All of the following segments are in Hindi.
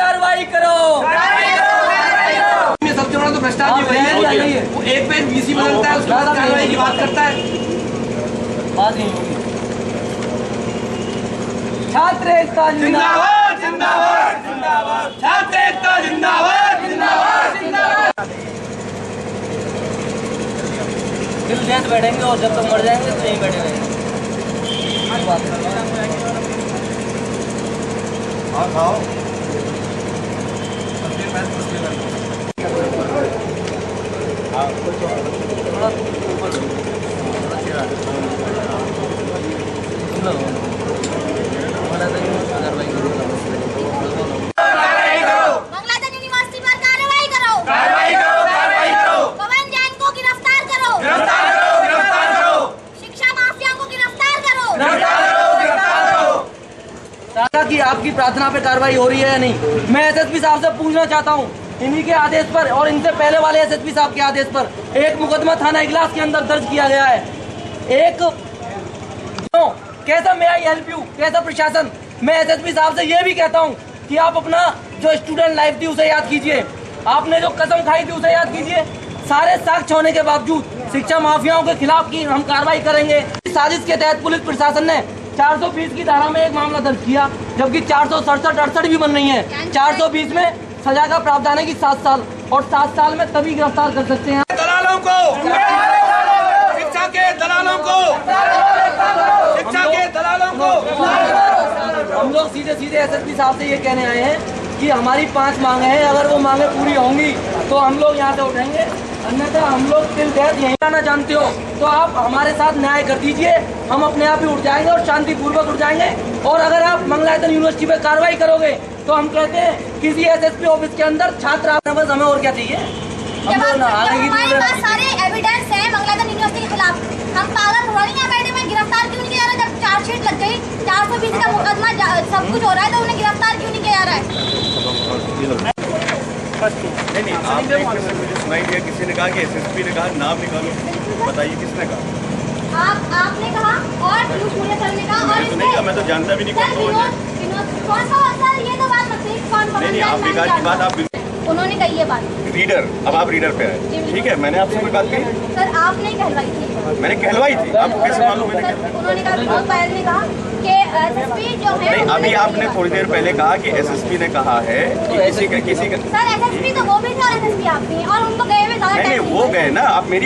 कार्रवाई करो। सबसे बड़ा तो भ्रष्टाचार है, वो एक पेज वीसी बदलता है, उसके बाद कार्रवाई की बात करता है। बात नहीं होगी। छात्र एकता जिंदाबाद जिंदाबाद जिंदाबाद, छात्र एकता जिंदाबाद जिंदाबाद जिंदाबाद। दिल देश बैठेंगे और जब तक मर जाएंगे तो यहीं बैठे रहेंगे। और खाओ कि आपकी प्रार्थना पे कार्रवाई हो रही है या नहीं। मैं एसएसपी साहब से पूछना चाहता हूँ, इन्हीं के आदेश पर और इनसे पहले वाले एसएसपी साहब के आदेश पर एक मुकदमा थाना इगलास के अंदर दर्ज किया गया है। एक कैसा, मैं आई हेल्प यू, कैसा प्रशासन। मैं एसएसपी साहब से ये भी कहता हूँ कि आप अपना जो स्टूडेंट लाइफ थी उसे याद कीजिए, आपने जो कसम खाई थी उसे याद कीजिए। सारे साक्ष्य होने के बावजूद शिक्षा माफियाओं के खिलाफ की हम कार्रवाई करेंगे। साजिश के तहत पुलिस प्रशासन ने 420 की धारा में एक मामला दर्ज किया, जबकि 467-68 भी बन रही है। 420 में सजा का प्रावधान है कि 7 साल, और 7 साल में तभी गिरफ्तार कर सकते हैं दलालों को, शिक्षा के दलालों को, शिक्षा के दलालों को। हम लोग सीधे सीधे एसएसपी साहब से ये कहने आए हैं कि हमारी 5 मांगे हैं, अगर वो मांगे पूरी होंगी तो हम लोग यहाँ से उठेंगे, अन्यथा हम लोग टिल डेथ यहीं आना जानते हो तो आप हमारे साथ न्याय कर दीजिए, हम अपने आप ही उठ जाएंगे और शांतिपूर्वक उठ जाएंगे। और अगर आप मंगलायतन यूनिवर्सिटी पे कार्रवाई करोगे तो हम कहते हैं किसी एसएसपी ऑफिस के अंदर छात्र, बस हमें और क्या चाहिए। हमारे पास सारे एविडेंस है मंगलायतन यूनिवर्सिटी के खिलाफ, हम पागल हो रही हैं बैठे में, गिरफ्तार क्यों नहीं किया जा रहा? जब चार्जशीट लग गई, 420 का मुकदमा सब कुछ हो रहा है तो उन्हें गिरफ्तार क्यों नहीं किया जा रहा है? नहीं, आपने किसी मुझे सुनाई दिया, किसी ने कहा कि एसएसपी ने कहा नाम निकालो, बताइए किसने कहा? आपने कहा और पीयूष गोयल सर ने कहा, और नहीं कहा, मैं तो जानता भी नहीं कौन कौन सा सर, ये तो बात मत करिए कौन। नहीं, आप विकास की बात, आप उन्होंने कही ये बात। रीडर, अब आप रीडर पे आए, ठीक है, मैंने आपसे कोई बात कही? सर आपने कहलवाई थी। मैंने कहलवाई थी, आपको कैसे मालूम? मैंने उन्होंने कहा, विनोद पायल ने कहा कि एसएसपी जो है, नहीं, अभी आपने थोड़ी देर पहले कहा कि एसएसपी ने कहा है कि किसी का सर एसएसपी तो वो भी थे और एसएसपी आप भी, और उनको गए हुए ज़्यादा नहीं, वो गए ना। आप मेरी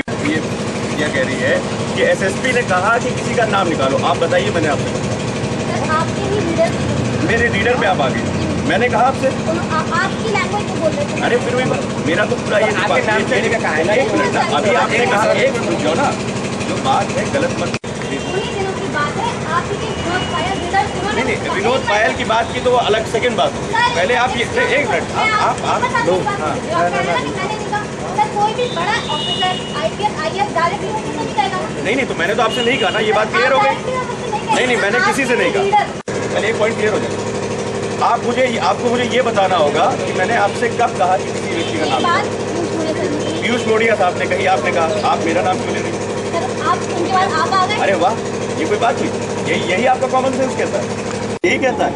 ये कह रही है कि एसएसपी ने कहा कि किसी का नाम निकालो, आप बताइए, मैंने आपसे सर आपके ही रीडर, मेरे रीडर पे आप आ गई, मैंने कहा आपसे आपकी लैंग्वेज को बोल रहे थे। अरे फिर भी मेरा तो पूरा ये एक मिनट ना, अभी आपने कहा, एक मिनट रुक जाओ ना, जो बात है गलत मत। उन्हीं दिनों की बात है, आपकी विनोद पायल रीडर, नहीं, विनोद पायल की बात की तो वो अलग सेकंड बात होगी। पहले आप ये एक मिनट, आप लोग, कोई भी बड़ा ऑफिसर आईपीएस डायरेक्टली तो नहीं कहेगा। नहीं, तो मैंने तो आपसे नहीं कहा ना, ये बात क्लियर हो गई। नहीं, मैंने किसी से नहीं कहा। पहले एक पॉइंट क्लियर हो जाए, आपको मुझे ये बताना होगा कि मैंने आपसे कब कहा कि किसी व्यक्ति का नाम। पीयूष मोड़िया साहब ने कही, आपने कहा, आप मेरा नाम क्यों ले रही हैं? अरे वाह, ये कोई बात हुई? यही आपका कॉमन सेंस कहता है, यही कहता है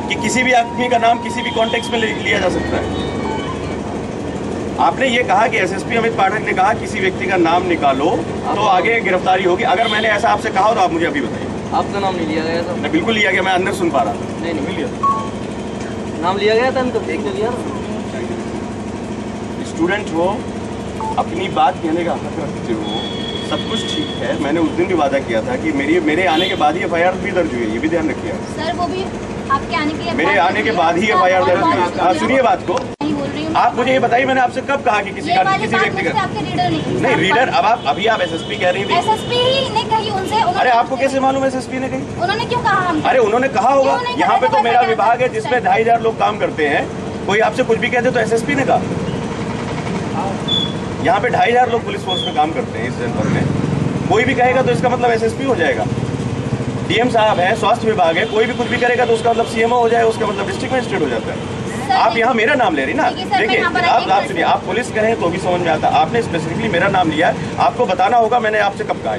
कि किसी भी आदमी का नाम किसी भी कॉन्टेक्स्ट में लिया जा सकता है। आपने ये कहा कि एसएसपी अमित पाठक ने कहा किसी व्यक्ति का नाम निकालो तो आगे गिरफ्तारी होगी। अगर मैंने ऐसा आपसे कहा हो तो आप मुझे अभी बताइए। आपका नाम नहीं लिया गया था? मैं बिल्कुल लिया गया, मैं अंदर सुन पा रहा था। नहीं लिया, नाम लिया गया था, तो देख लिया। स्टूडेंट हो, अपनी बात कहने का हक रखते हो, सब कुछ ठीक है। मैंने उस दिन भी वादा किया था कि मेरे आने के बाद ही एफआईआर भी दर्ज हुई है, ये भी ध्यान रखिए सर। वो भी आपके आने के, मेरे आने के बाद ही एफआईआर दर्ज हुई है। हाँ, सुनिए बात को, आप मुझे ये बताइए, मैंने आपसे कब कहा कि किसी व्यक्ति का नहीं रीडर? अब अभी आप एसएसपी कह रही थी, एसएसपी ने कही उनसे। अरे आपको कैसे मालूम एसएसपी ने कही? उन्होंने क्यों कहा? अरे उन्होंने कहा होगा, यहाँ पे तो मेरा विभाग है जिसमें 2500 लोग काम करते हैं, कोई आपसे कुछ भी कहते तो एसएसपी ने कहा। यहाँ पे 2500 लोग पुलिस फोर्स में काम करते हैं इस जनपद में, कोई भी कहेगा तो इसका मतलब एसएसपी हो जाएगा। डीएम साहब है, स्वास्थ्य विभाग है, कोई भी कुछ भी करेगा तो उसका मतलब सीएमओ हो जाए, उसका मतलब डिस्ट्रिक्ट मजिस्ट्रेट हो जाता है। आप यहाँ मेरा नाम ले रही ना, देखिए आप सुनिए, आप पुलिस कहें तो भी समझ में आता, आपने स्पेसिफिकली मेरा नाम लिया है, आपको बताना होगा मैंने आपसे कब कहा।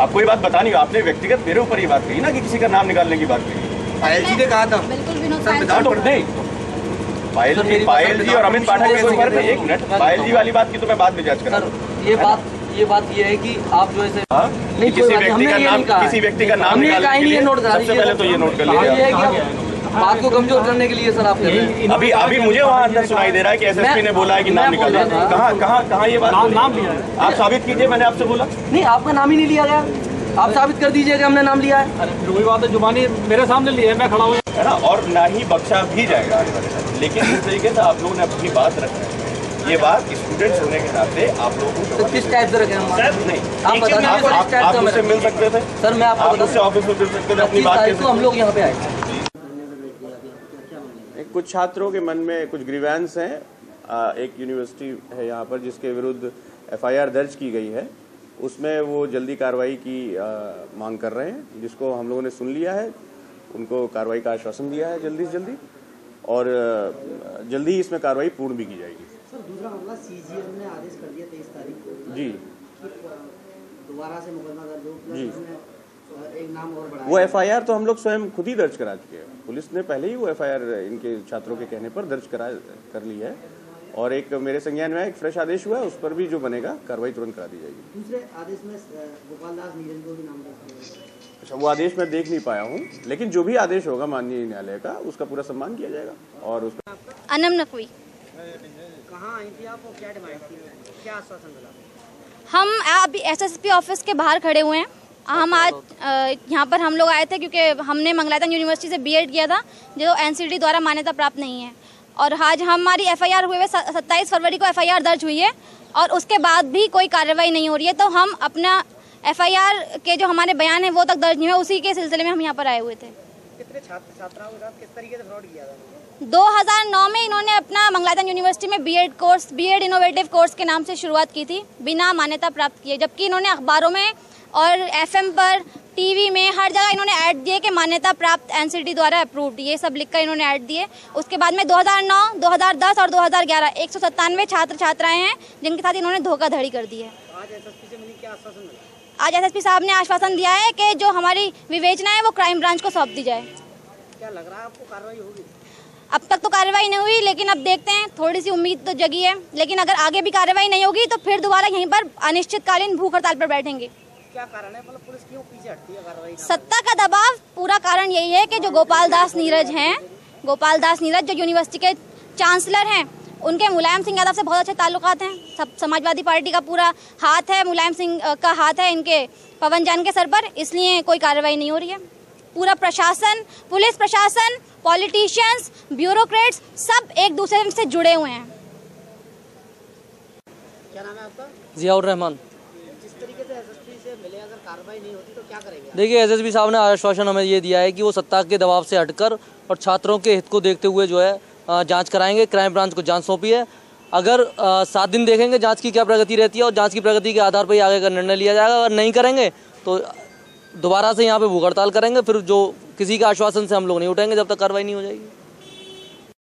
आपको ये बात बतानी हो, आपने व्यक्तिगत मेरे ऊपर ये बात कही ना कि किसी का नाम निकालने की बात कही। पायल जी ने कहा था बिल्कुल विनोद नहीं, पायल जी और अमित पाठक के ऊपर में 1 मिनट, पायल जी वाली बात की तो मैं बाद में जांच करा। ये बात ये है कि आप जो ऐसे नहीं, किसी व्यक्ति का नाम सबसे पहले तो ये नोट कर लीजिए। बात को कमजोर करने के लिए सर आप कर रहे हैं। अभी मुझे वहाँ अंदर सुनाई दे रहा है कि एसएसपी ने बोला है कि नाम निकाल दिया। कहाँ ये बात नाम लिया है? आप साबित कीजिए, मैंने आपसे बोला नहीं, आपका नाम ही नहीं लिया गया। आप साबित कर दीजिए कि हमने नाम लिया है। अरे फिर वही बात है, जुबानी मेरे सामने ली है, मैं खड़ा हूँ, है ना, और ना ही बख्शा भी जाएगा। लेकिन इस तरीके से आप लोगों ने अपनी बात रखी है। ये बात स्टूडेंट्स होने के नाते आप लोगों को किस टाइप से रखें हम? नहीं, आप मुझसे मिल सकते थे सर, मैं आपको मुझसे ऑफिस में मिल सकते थे, अपनी बात को हम लोग यहाँ पे आए। कुछ छात्रों के मन में कुछ ग्रीवेंस हैं। एक यूनिवर्सिटी है यहाँ पर जिसके विरुद्ध एफआईआर दर्ज की गई है, उसमें वो जल्दी कार्रवाई की मांग कर रहे हैं, जिसको हम लोगों ने सुन लिया है। उनको कार्रवाई का आश्वासन दिया है जल्दी से जल्दी, और जल्दी ही इसमें कार्रवाई पूर्ण भी की जाएगी। सर, दूसरा मामला सीजीएम ने आदेश कर दिया 23 तारीख को जी दोबारा से मुकदमा दर्ज हो, प्लस एक नाम और बढ़ाया। वो एफआईआर तो हम लोग स्वयं खुद ही दर्ज करा चुके हैं। पुलिस ने पहले ही वो एफआईआर इनके छात्रों के कहने पर दर्ज कर ली है, और एक मेरे संज्ञान में एक फ्रेश आदेश हुआ है, उस पर भी जो बनेगा कार्रवाई तुरंत करा दी जाएगी। दूसरे आदेश में गोपाल दास नीरज को भी नाम रखा। अच्छा, वो आदेश मैं देख नहीं पाया हूँ, लेकिन जो भी आदेश होगा माननीय न्यायालय का, उसका पूरा सम्मान किया जाएगा। और उसका अनम नकवी कहाँ आई थी आप, क्या डिमांड थी, क्या आश्वासन मिला? हम अभी एसएसपी ऑफिस के बाहर खड़े हुए हैं। हम आज यहाँ पर हम लोग आए थे क्योंकि हमने मंगलायतन यूनिवर्सिटी से बीएड किया था, जो एनसीटी द्वारा मान्यता प्राप्त नहीं है। और आज हमारी एफआईआर हुए 27 फरवरी को एफआईआर दर्ज हुई है, और उसके बाद भी कोई कार्रवाई नहीं हो रही है। तो हम अपना एफआईआर के जो हमारे बयान है वो तक दर्ज नहीं हुआ, उसी के सिलसिले में हम यहाँ पर आए हुए थे। कितने छात्राओं के साथ किस तरीके से फ्रॉड किया था? 2009 में इन्होंने अपना मंगलायतन यूनिवर्सिटी में बीएड इनोवेटिव कोर्स के नाम से शुरुआत की थी, बिना मान्यता प्राप्त किए। जबकि इन्होंने अखबारों में और एफएम पर, टीवी में, हर जगह इन्होंने ऐड दिए कि मान्यता प्राप्त एनसीटी द्वारा अप्रूव्ड, ये सब लिखकर इन्होंने ऐड दिए। उसके बाद में 2009, 2010 और 2011 197 छात्र छात्राएं हैं जिनके साथ इन्होंने धोखाधड़ी कर दी है। आज एसएसपी से मिली, क्या आश्वासन मिला? आज एसएसपी साहब ने आश्वासन दिया है कि जो हमारी विवेचना है वो क्राइम ब्रांच को सौंप दी जाए। क्या लग रहा है आपको कार्रवाई होगी? अब तक तो कार्रवाई नहीं हुई, लेकिन अब देखते हैं, थोड़ी सी उम्मीद तो जगी है। लेकिन अगर आगे भी कार्रवाई नहीं होगी तो फिर दोबारा यहीं पर अनिश्चितकालीन भूख हड़ताल पर बैठेंगे। क्या कारण है, मतलब पुलिस क्यों पीछे हटती है कार्रवाई? सत्ता का दबाव। पूरा कारण यही है कि जो गोपाल दास नीरज हैं, गोपाल दास नीरज जो यूनिवर्सिटी के चांसलर हैं, उनके मुलायम सिंह यादव से बहुत अच्छे ताल्लुकात हैं। सब समाजवादी पार्टी का पूरा हाथ है, मुलायम सिंह का हाथ है इनके पवन जान के सर पर, इसलिए कोई कार्रवाई नहीं हो रही है। पूरा प्रशासन, पुलिस प्रशासन, पॉलिटिशियंस, ब्यूरोक्रेट्स सब एक दूसरे से जुड़े हुए हैं। क्या नाम है आपका? जियाउर रहमान। जिस तरीके से एसएसपी से मिले, अगर कार्रवाई नहीं होती तो क्या करेंगे? देखिए, एसएसपी साहब ने आश्वासन हमें ये दिया है कि वो सत्ता के दबाव से हटकर और छात्रों के हित को देखते हुए जो है जांच कराएंगे। क्राइम ब्रांच को जांच सौंपी है। अगर 7 दिन देखेंगे जांच की क्या प्रगति रहती है, और जांच की प्रगति के आधार पर ही आगे का निर्णय लिया जाएगा। अगर नहीं करेंगे तो दोबारा से यहाँ पे भूख हड़ताल करेंगे। फिर जो किसी के आश्वासन से हम लोग नहीं उठेंगे जब तक कार्रवाई नहीं हो जाएगी।